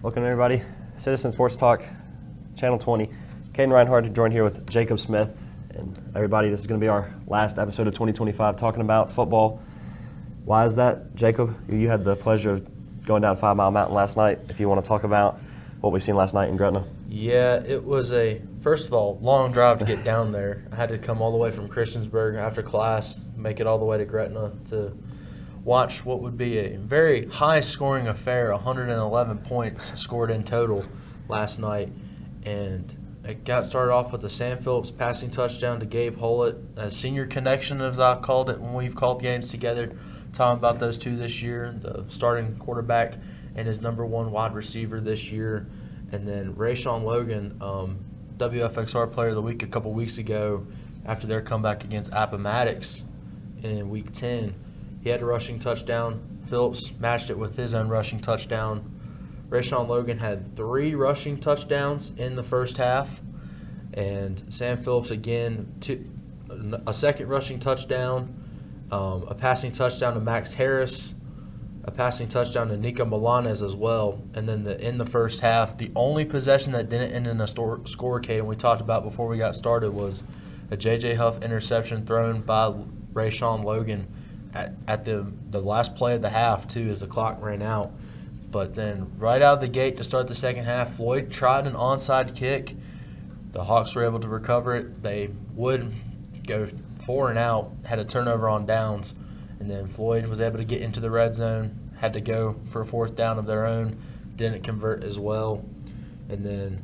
Welcome everybody. Citizen Sports Talk, Channel 20. Kaden Reinhard joined here with Jacob Smith. And everybody, this is going to be our last episode of 2025 talking about football. Why is that, Jacob? You had the pleasure of going down 5 Mile Mountain last night. If you want to talk about what we've seen last night in Gretna. Yeah, it was first of all, long drive to get down there. I had to come all the way from Christiansburg after class, make it all the way to Gretna to watch what would be a very high-scoring affair, 111 points scored in total last night. And it got started off with a Sam Phillips passing touchdown to Gabe Hollett, a senior connection, as I called it when we've called games together, talking about those two this year, the starting quarterback and his number one wide receiver this year. And then Rayshawn Logan, WFXR Player of the Week a couple weeks ago after their comeback against Appomattox in Week 10. He had a rushing touchdown. Phillips matched it with his own rushing touchdown. Rayshawn Logan had 3 rushing touchdowns in the first half. And Sam Phillips, again, a second rushing touchdown, a passing touchdown to Max Harris, a passing touchdown to Nico Milanes as well. And then in the first half, the only possession that didn't end in a score, Kate, and we talked about before we got started, was a J.J. Huff interception thrown by Rayshawn Logan at the last play of the half, too, as the clock ran out. But then right out of the gate to start the second half, Floyd tried an onside kick. The Hawks were able to recover it. They would go 4 and out, had a turnover on downs. And then Floyd was able to get into the red zone, had to go for a 4th down of their own, didn't convert as well. And then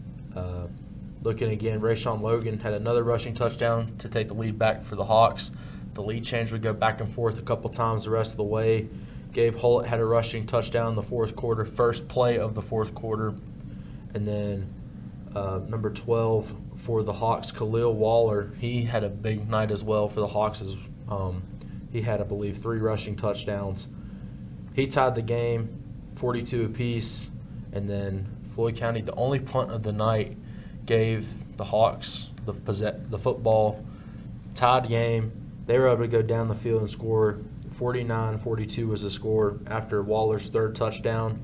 looking again, Rayshawn Logan had another rushing touchdown to take the lead back for the Hawks. The lead change would go back and forth a couple times the rest of the way. Gabe Hollett had a rushing touchdown in the fourth quarter, first play of the fourth quarter. And then number 12 for the Hawks, Khalil Waller, he had a big night as well for the Hawks. He had, I believe, 3 rushing touchdowns. He tied the game, 42 apiece. And then Floyd County, the only punt of the night, gave the Hawks the football, tied game. They were able to go down the field and score. 49-42 was the score after Waller's 3rd touchdown.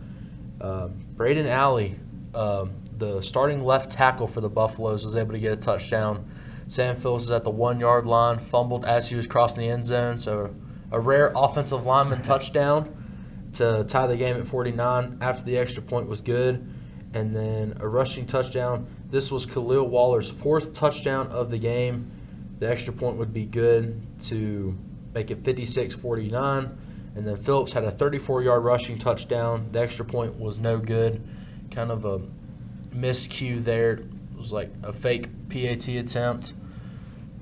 Braden Alley, the starting left tackle for the Buffaloes, was able to get a touchdown. Sam Phillips is at the 1-yard line, fumbled as he was crossing the end zone. So a rare offensive lineman touchdown to tie the game at 49 after the extra point was good. And then a rushing touchdown. This was Khalil Waller's 4th touchdown of the game. The extra point would be good to make it 56-49. And then Phillips had a 34-yard rushing touchdown. The extra point was no good. Kind of a miscue there. It was like a fake PAT attempt.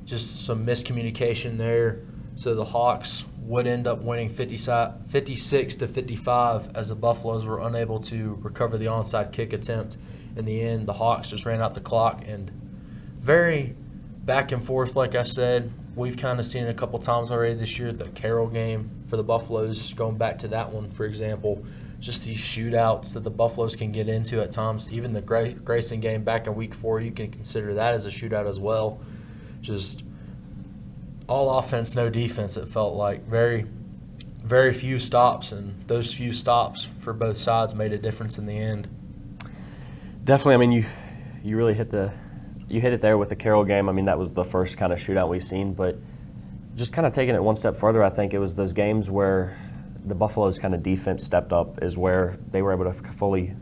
Just some miscommunication there. So the Hawks would end up winning 56-55 as the Buffaloes were unable to recover the onside kick attempt. In the end, the Hawks just ran out the clock, and very back and forth, like I said. We've kind of seen it a couple times already this year, the Carroll game for the Buffaloes, going back to that one, for example. Just these shootouts that the Buffaloes can get into at times. Even the Grayson game back in Week 4, you can consider that as a shootout as well. Just all offense, no defense, it felt like. Very, very few stops, and those few stops for both sides made a difference in the end. Definitely, I mean, you really hit it there with the Carroll game. I mean, that was the first kind of shootout we've seen. But just kind of taking it one step further, I think it was those games where the Buffaloes' kind of defense stepped up is where they were able to fully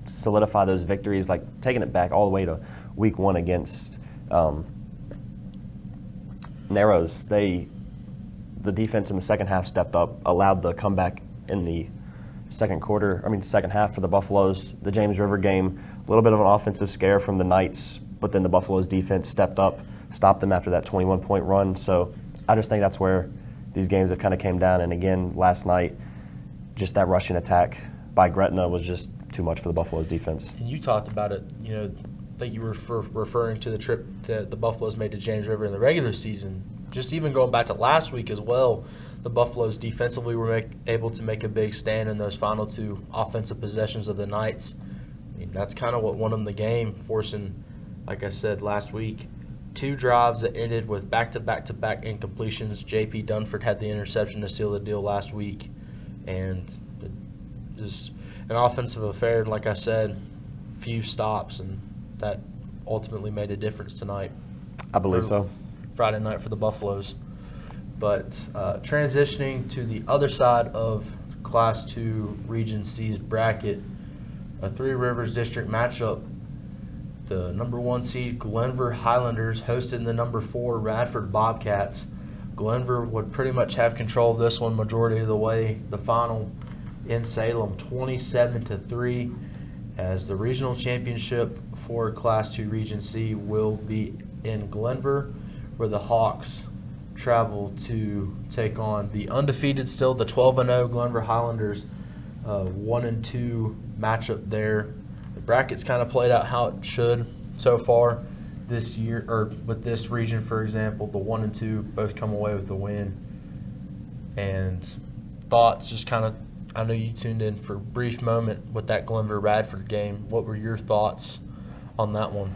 solidify those victories, like taking it back all the way to Week 1 against Narrows. The defense in the second half stepped up, allowed the comeback in the second half for the Buffaloes. The James River game, a little bit of an offensive scare from the Knights, but then the Buffaloes defense stepped up, stopped them after that 21-point run. So I just think that's where these games have kind of came down. And again, last night, just that rushing attack by Gretna was just too much for the Buffaloes defense. And you talked about it, I think you were referring to the trip that the Buffaloes made to James River in the regular season. Just even going back to last week as well, the Buffaloes defensively were able to make a big stand in those final 2 offensive possessions of the Knights. I mean, that's kind of what won them the game, forcing, like I said last week, 2 drives that ended with back-to-back-to-back incompletions. J.P. Dunford had the interception to seal the deal last week. And an offensive affair. Like I said, few stops, and that ultimately made a difference tonight. I believe so. Friday night for the Buffaloes. But transitioning to the other side of Class 2 Region C's bracket, a Three Rivers District matchup. The number 1 seed Glenver Highlanders hosted the number 4 Radford Bobcats. Glenver would pretty much have control of this one majority of the way. The final in Salem, 27-3, as the regional championship for Class 2 Region C will be in Glenver, where the Hawks travel to take on the undefeated still, the 12-0 Glenver Highlanders, 1-2 matchup there. The bracket's kind of played out how it should so far this year, or with this region, for example. The 1 and 2 both come away with the win. And thoughts, just kind of, I know you tuned in for a brief moment with that Glenver-Radford game. What were your thoughts on that one?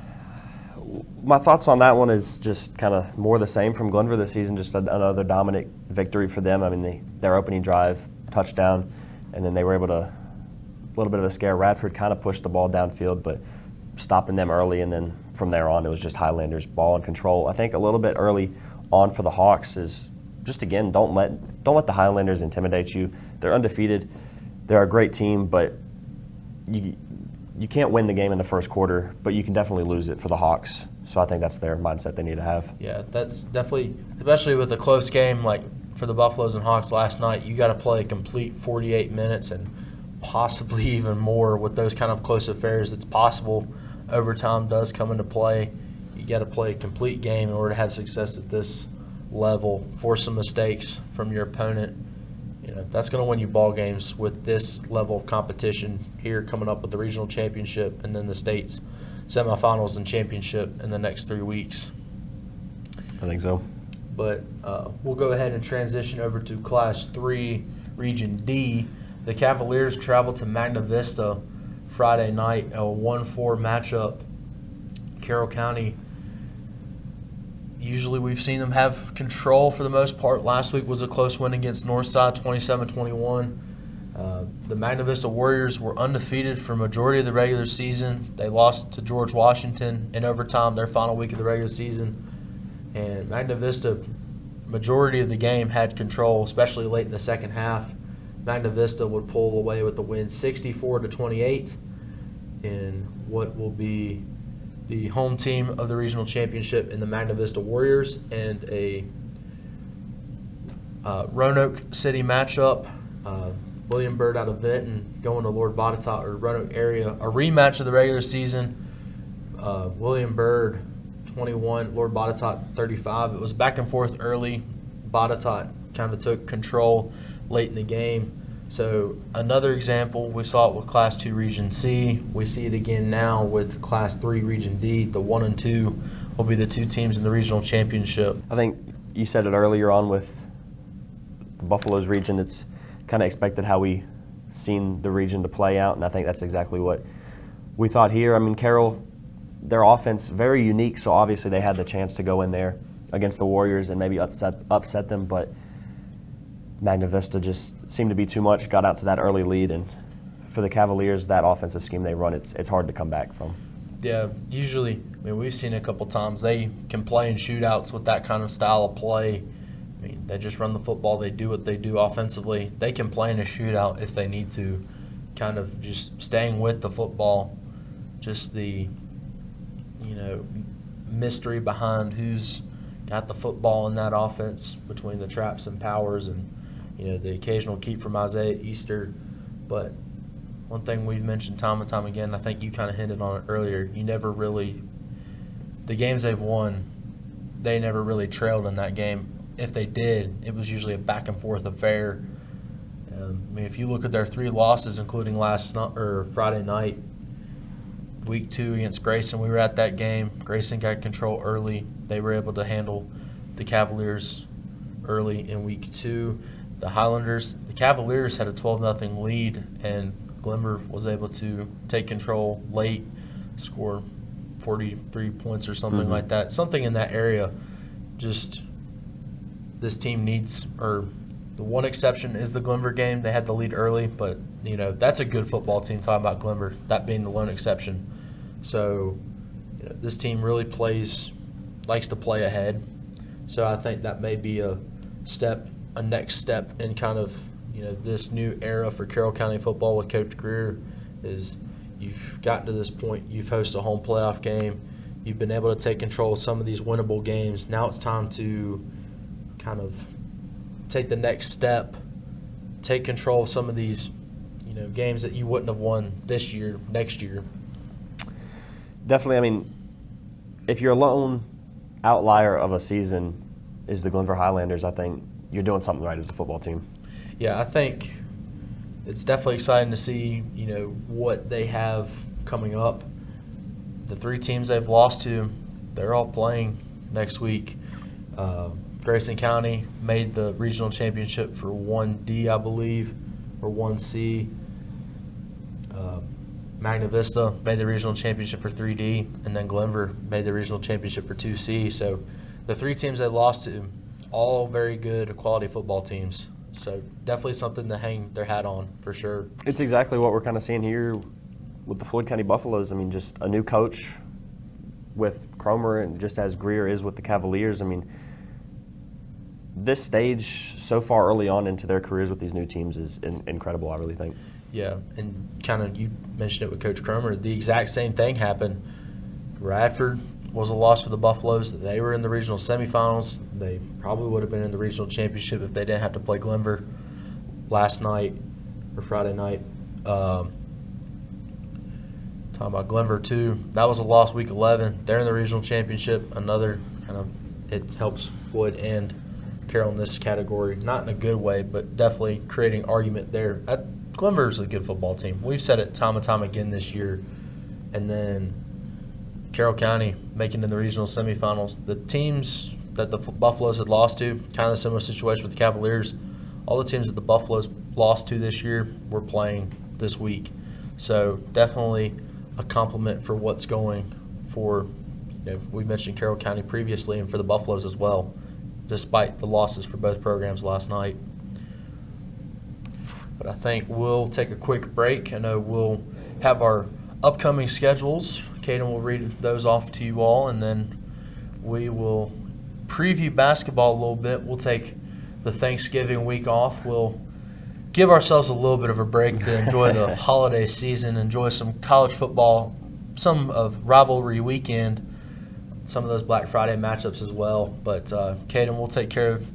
My thoughts on that one is just kind of more the same from Glenver this season, just another dominant victory for them. I mean, their opening drive, touchdown, and then they were able to, a little bit of a scare. Radford kind of pushed the ball downfield, but stopping them early, and then from there on it was just Highlanders ball and control. I think a little bit early on for the Hawks is just, again, don't let the Highlanders intimidate you. They're undefeated. They're a great team, but you can't win the game in the first quarter, but you can definitely lose it for the Hawks. So I think that's their mindset they need to have. Yeah, that's definitely, especially with a close game like for the Buffaloes and Hawks last night, you got to play a complete 48 minutes and possibly even more with those kind of close affairs. It's possible overtime does come into play. You got to play a complete game in order to have success at this level. Force some mistakes from your opponent. You know, that's going to win you ball games with this level of competition here coming up with the regional championship and then the state's semifinals and championship in the next 3 weeks. I think so. But we'll go ahead and transition over to Class 3, Region D. The Cavaliers travel to Magna Vista Friday night, a 1-4 matchup. Carroll County, usually we've seen them have control for the most part. Last week was a close win against Northside, 27-21. The Magna Vista Warriors were undefeated for majority of the regular season. They lost to George Washington in overtime their final week of the regular season. And Magna Vista, majority of the game, had control, especially late in the second half. Magna Vista would pull away with the win 64-28 in what will be the home team of the regional championship in the Magna Vista Warriors, and a Roanoke City matchup. William Byrd out of Vinton going to Lord Botetourt, or Roanoke area. A rematch of the regular season. William Byrd 21, Lord Botetourt 35. It was back and forth early. Botetourt kind of took control late in the game. So another example, we saw it with Class 2 Region C. We see it again now with Class 3 Region D. The 1 and 2 will be the two teams in the regional championship. I think you said it earlier on with the Buffaloes region. It's kind of expected how we seen the region to play out, and I think that's exactly what we thought here. I mean, Carroll, their offense, very unique, so obviously they had the chance to go in there against the Warriors and maybe upset them, but Magna Vista just seemed to be too much, got out to that early lead, and for the Cavaliers, that offensive scheme they run, it's hard to come back from. Yeah, usually, I mean, we've seen it a couple times. They can play in shootouts with that kind of style of play. I mean, they just run the football. They do what they do offensively. They can play in a shootout if they need to, kind of just staying with the football, just the, mystery behind who's got the football in that offense between the Traps and Powers and, the occasional keep from Isaiah Easter. But one thing we've mentioned time and time again, I think you kind of hinted on it earlier, the games they've won, they never really trailed in that game. If they did, it was usually a back and forth affair. If you look at their 3 losses, including Friday night, week 2 against Grayson, we were at that game. Grayson got control early. They were able to handle the Cavaliers early in week 2. The Cavaliers had a 12-0 lead, and Glenver was able to take control late, score 43 points or something like that. Something in that area. Just this team needs, or the one exception is the Glenver game. They had the lead early, but that's a good football team, talking about Glenver, that being the lone exception. So this team really likes to play ahead. So I think that may be a next step in kind of, this new era for Carroll County football with Coach Greer. Is you've gotten to this point, you've hosted a home playoff game, you've been able to take control of some of these winnable games. Now it's time to kind of take the next step, take control of some of these, games that you wouldn't have won this year, next year. Definitely. I mean, if your lone outlier of a season is the Glenver Highlanders, I think you're doing something right as a football team. Yeah, I think it's definitely exciting to see, what they have coming up. The 3 teams they've lost to, they're all playing next week. Grayson County made the regional championship for 1D, I believe, or 1C. Magna Vista made the regional championship for 3D, and then Glenver made the regional championship for 2C. So the 3 teams they lost to, all very good quality football teams. So definitely something to hang their hat on for sure. It's exactly what we're kind of seeing here with the Floyd County Buffaloes. I mean, just a new coach with Cromer, and just as Greer is with the Cavaliers. I mean, this stage so far early on into their careers with these new teams is incredible, I really think. Yeah, and kind of you mentioned it with Coach Cromer. The exact same thing happened. Radford was a loss for the Buffaloes. They were in the regional semifinals. They probably would have been in the regional championship if they didn't have to play Glenver last night or Friday night. Talking about Glenver too, that was a loss week 11. They're in the regional championship. Another kind of, it helps Floyd and Carroll in this category, not in a good way, but definitely creating argument there. Glenver is a good football team. We've said it time and time again this year. And then Carroll County making it in the regional semifinals. The teams that the Buffaloes had lost to, kind of a similar situation with the Cavaliers. All the teams that the Buffaloes lost to this year were playing this week. So definitely a compliment for what's going for, we mentioned Carroll County previously, and for the Buffaloes as well, despite the losses for both programs last night. But I think we'll take a quick break. I know we'll have our upcoming schedules. Kaden will read those off to you all, and then we will preview basketball a little bit. We'll take the Thanksgiving week off. We'll give ourselves a little bit of a break to enjoy the holiday season, enjoy some college football, some of rivalry weekend, some of those Black Friday matchups as well. But Kaden, we'll take care of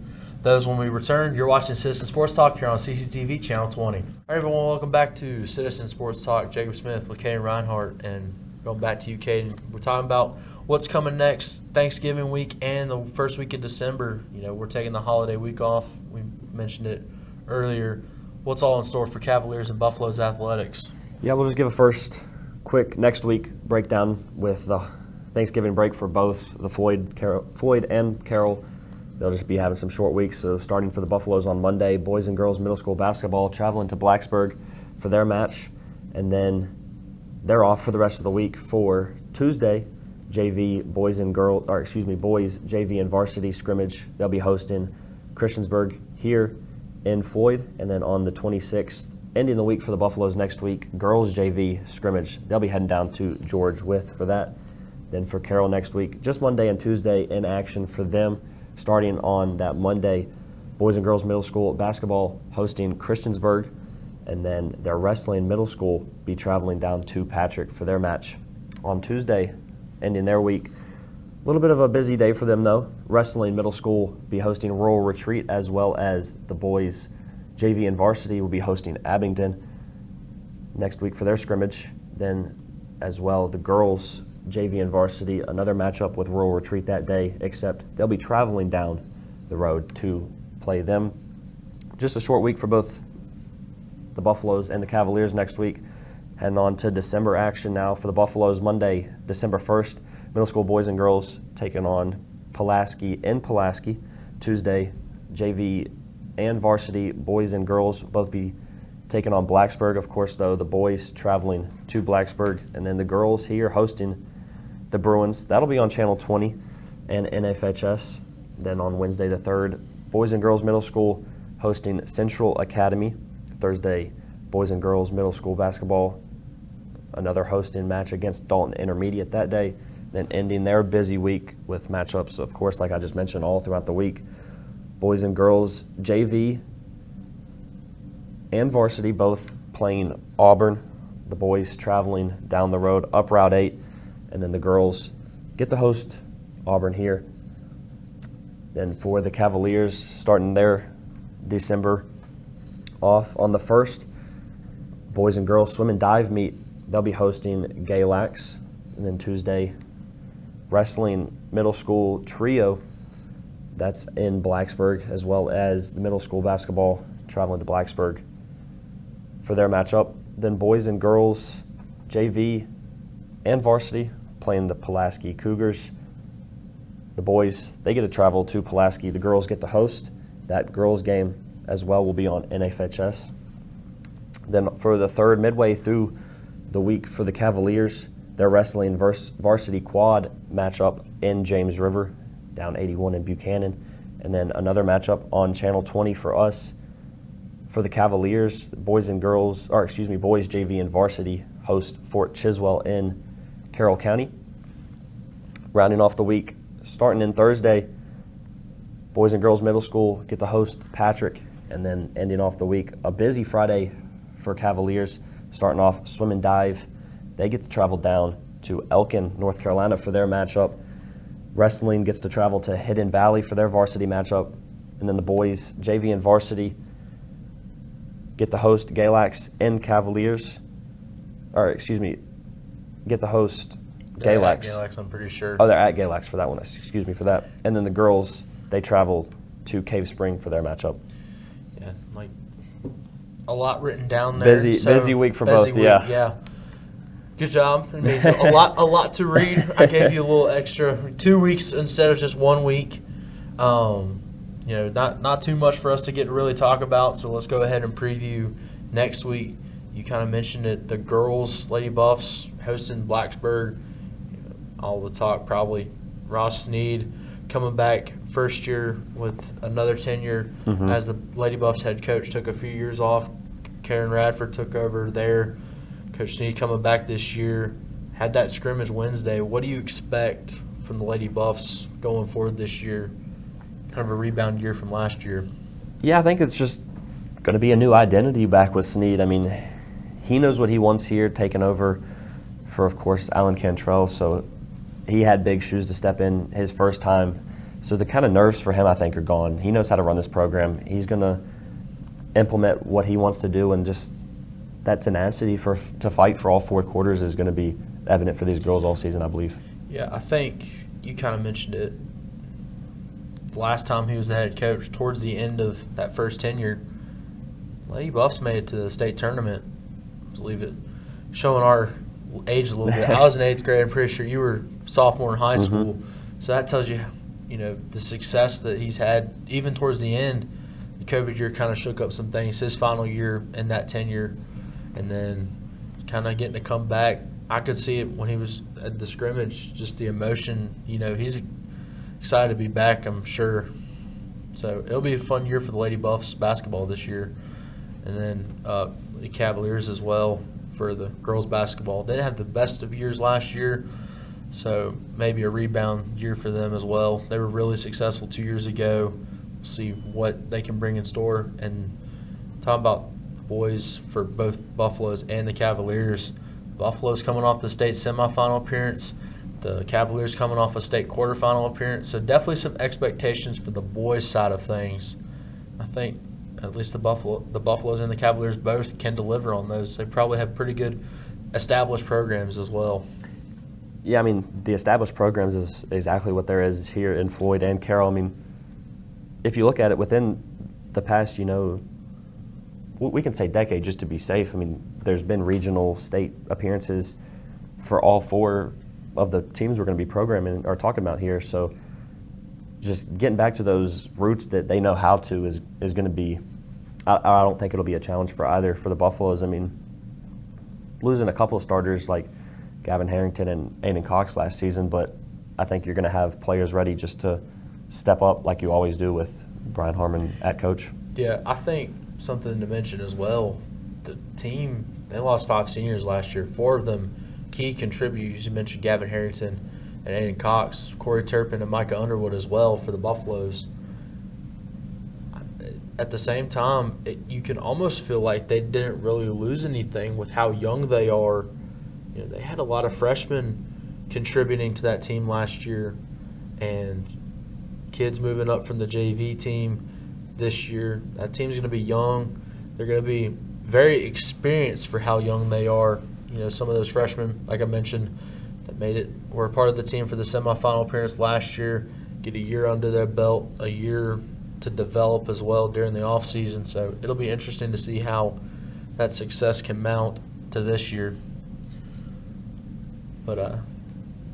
those when we return. You're watching Citizen Sports Talk here on CCTV Channel 20. All right, everyone, welcome back to Citizen Sports Talk. Jacob Smith with Kaden Reinhard, and going back to you, Kaden. We're talking about what's coming next, Thanksgiving week and the first week of December. We're taking the holiday week off. We mentioned it earlier. What's all in store for Cavaliers and Buffaloes athletics? Yeah, we'll just give a first quick next week breakdown with the Thanksgiving break for both the Floyd and Carroll. They'll just be having some short weeks. So starting for the Buffaloes on Monday, boys and girls middle school basketball traveling to Blacksburg for their match. And then they're off for the rest of the week. For Tuesday, boys JV and varsity scrimmage. They'll be hosting Christiansburg here in Floyd. And then on the 26th, ending the week for the Buffaloes next week, girls JV scrimmage. They'll be heading down to George Wythe for that. Then for Carroll next week, just Monday and Tuesday in action for them. Starting on that Monday, boys and girls middle school basketball hosting Christiansburg, and then their wrestling middle school be traveling down to Patrick for their match on Tuesday, ending their week. A little bit of a busy day for them though. Wrestling middle school be hosting Rural Retreat, as well as the boys JV and varsity will be hosting Abingdon next week for their scrimmage. Then as well, the girls JV and varsity, another matchup with Rural Retreat that day, except they'll be traveling down the road to play them. Just a short week for both the Buffaloes and the Cavaliers next week. Heading on to December action now for the Buffaloes. Monday, December 1st, middle school boys and girls taking on Pulaski in Pulaski. Tuesday, JV and varsity boys and girls both be taking on Blacksburg. Of course, though, the boys traveling to Blacksburg, and then the girls here hosting the Bruins. That'll be on Channel 20 and NFHS. Then on Wednesday the 3rd, boys and girls middle school hosting Central Academy. Thursday, boys and girls middle school basketball, another hosting match against Dalton Intermediate that day, then ending their busy week with matchups, of course, like I just mentioned, all throughout the week. Boys and girls JV and varsity both playing Auburn. The boys traveling down the road up Route 8, and then the girls get to host Auburn here. Then for the Cavaliers, starting their December off on the 1st, boys and girls swim and dive meet. They'll be hosting Galax. And then Tuesday, wrestling middle school trio. That's in Blacksburg, as well as the middle school basketball traveling to Blacksburg for their matchup. Then boys and girls JV and varsity playing the Pulaski Cougars. The boys, they get to travel to Pulaski. The girls get to host. That girls game as well will be on NFHS. Then for the third, midway through the week for the Cavaliers, they're wrestling varsity quad matchup in James River, down 81 in Buchanan. And then another matchup on Channel 20 for us. For the Cavaliers, boys, JV, and varsity host Fort Chiswell in Carroll County. Rounding off the week, starting in Thursday, boys and girls middle school get to host Patrick, and then ending off the week, a busy Friday for Cavaliers, starting off swim and dive. They get to travel down to Elkin, North Carolina for their matchup. Wrestling gets to travel to Hidden Valley for their varsity matchup, and then the boys, JV and varsity, get to host Galax and Cavaliers, get to host Galax. Galax, I'm pretty sure. Oh, they're at Galax for that one. Excuse me for that. And then the girls, they travel to Cave Spring for their matchup. Yeah, like a lot written down there. Busy week for both. Yeah. Good job. I mean, a lot to read. I gave you a little extra, 2 weeks instead of just 1 week. Not too much for us to get to really talk about, so let's go ahead and preview next week. You kind of mentioned it, the girls, Lady Buffs, hosting Blacksburg. All the talk, probably Ross Sneed coming back first year with another tenure as the Lady Buffs head coach. Took a few years off. Karen Radford took over there. Coach Sneed coming back this year. Had that scrimmage Wednesday. What do you expect from the Lady Buffs going forward this year? Kind of a rebound year from last year. Yeah, I think it's just going to be a new identity back with Sneed. I mean, he knows what he wants here, taking over for, of course, Alan Cantrell. So he had big shoes to step in his first time. So the kind of nerves for him, I think, are gone. He knows how to run this program. He's going to implement what he wants to do, and just that tenacity to fight for all 4 quarters is going to be evident for these girls all season, I believe. Yeah, I think you kind of mentioned it. The last time he was the head coach, towards the end of that first tenure, Lady Buffs made it to the state tournament. Believe it. Showing our age a little bit. I was in 8th grade. I'm pretty sure you were sophomore in high school. So that tells you, the success that he's had, even towards the end. The COVID year kind of shook up some things. His final year in that tenure, and then kind of getting to come back. I could see it when he was at the scrimmage, just the emotion. He's excited to be back, I'm sure. So it'll be a fun year for the Lady Buffs basketball this year. And then the Cavaliers as well for the girls basketball. They didn't have the best of years last year, so maybe a rebound year for them as well. They were really successful 2 years ago. We'll see what they can bring in store. And talking about the boys for both Buffaloes and the Cavaliers, Buffaloes coming off the state semifinal appearance, the Cavaliers coming off a state quarterfinal appearance. So definitely some expectations for the boys' side of things. I think at least the Buffaloes and the Cavaliers both can deliver on those. They probably have pretty good established programs as well. Yeah, I mean, the established programs is exactly what there is here in Floyd and Carroll. I mean, if you look at it within the past, we can say decade just to be safe. I mean, there's been regional state appearances for all 4 of the teams we're going to be programming or talking about here. So just getting back to those roots that they know how to is going to be, I don't think it'll be a challenge for either for the Buffaloes. I mean, losing a couple of starters like Gavin Harrington and Aiden Cox last season, but I think you're going to have players ready just to step up like you always do with Brian Harmon at coach. Yeah, I think something to mention as well, the team, they lost 5 seniors last year. 4 of them key contributors. You mentioned Gavin Harrington and Aiden Cox, Corey Turpin, and Micah Underwood as well for the Buffaloes. At the same time, you can almost feel like they didn't really lose anything with how young they are. You know, they had a lot of freshmen contributing to that team last year, and kids moving up from the JV team this year. That team's going to be young. They're going to be very experienced for how young they are. You know, some of those freshmen, like I mentioned, that were a part of the team for the semifinal appearance last year, get a year under their belt, a year to develop as well during the offseason. So it'll be interesting to see how that success can mount to this year. But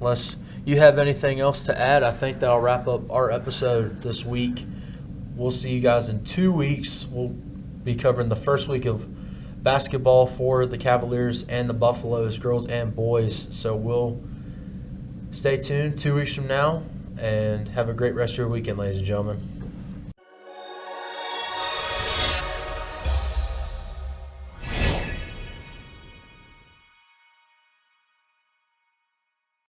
unless you have anything else to add, I think that'll wrap up our episode this week. We'll see you guys in 2 weeks. We'll be covering the first week of basketball for the Cavaliers and the Buffaloes, girls and boys. So we'll stay tuned 2 weeks from now, and have a great rest of your weekend, ladies and gentlemen.